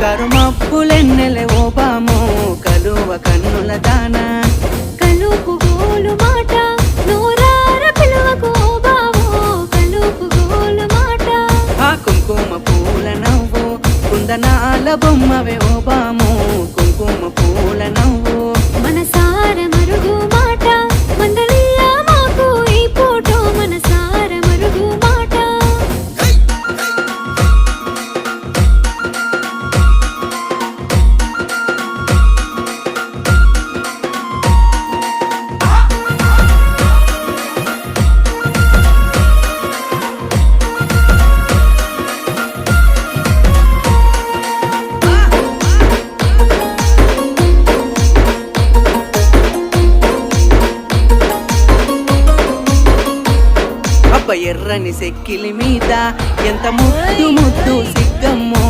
కరుమప్పులెన్నెలే ఓ బామో కలువ కన్నుల దానా కలుపు గోలు మాట నూరార పిలువకు ఓ బావో కలుపు గోలు మాట ఆ కుంకుమ పూల నవ్వు కుందనాల బొమ్మవే ఓ బామో కుంకుమ పూల నవ్వు మనసార మరుగు మాట మందలియ మాకు ఈ పూటో మనసార మరుగు మాట అబ్బ ఎర్రని సెక్కిలి మీద ఎంత ముద్దు ముద్దు సిగ్గమ్మో